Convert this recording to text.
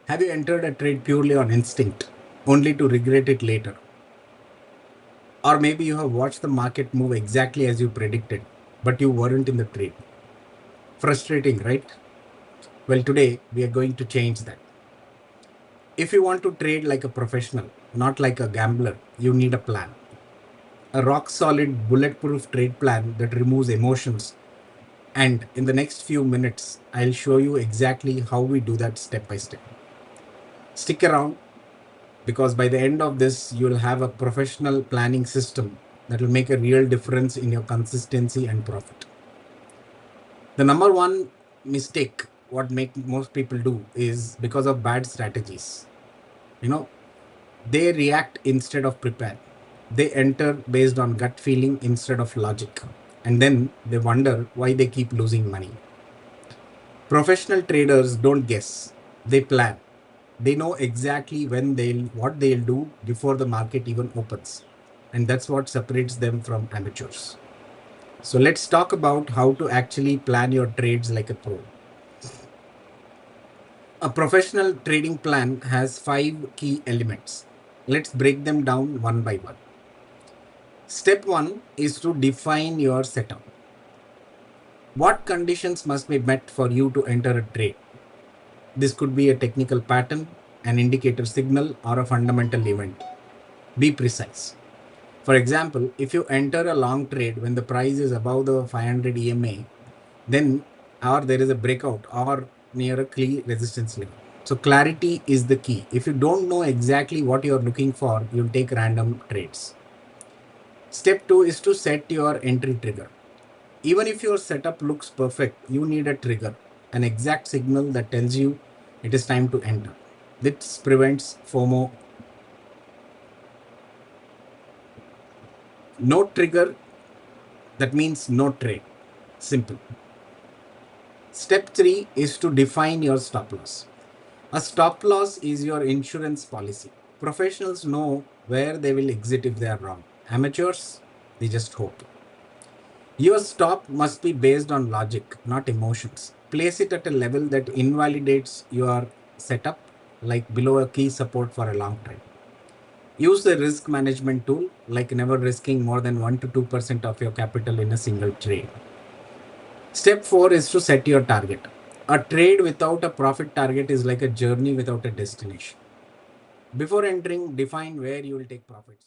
Have you entered a trade purely on instinct, only to regret it later? Or maybe you have watched the market move exactly as you predicted, but you weren't in the trade. Frustrating, right? Well, today we are going to change that. If you want to trade like a professional, not like a gambler, you need a plan. A rock solid, bulletproof trade plan that removes emotions. And in the next few minutes, I'll show you exactly how we do that step by step. Stick around because by the end of this, you'll have a professional planning system that will make a real difference in your consistency and profit. The number one mistake, what make most people do is because of bad strategies. You know, they react instead of prepare. They enter based on gut feeling instead of logic. And then they wonder why they keep losing money. Professional traders don't guess, they plan. They know exactly what they'll do before the market even opens. And that's what separates them from amateurs. So let's talk about how to actually plan your trades like a pro. A professional trading plan has 5 key elements. Let's break them down one by one. Step 1 is to define your setup. What conditions must be met for you to enter a trade? This could be a technical pattern, an indicator signal, or a fundamental event. Be precise. For example, if you enter a long trade when the price is above the 500 EMA, then or there is a breakout or near a key resistance level. So clarity is the key. If you don't know exactly what you're looking for, you'll take random trades. Step 2 is to set your entry trigger. Even if your setup looks perfect, you need a trigger, an exact signal that tells you it is time to enter. This prevents FOMO. No trigger, that means no trade. Simple. Step 3 is to define your stop loss. A stop loss is your insurance policy. Professionals know where they will exit if they are wrong. Amateurs, they just hope. Your stop must be based on logic, not emotions. Place it at a level that invalidates your setup, like below a key support for a long trade. Use the risk management tool, like never risking more than 1 to 2% of your capital in a single trade. Step 4 is to set your target. A trade without a profit target is like a journey without a destination. Before entering, define where you will take profits.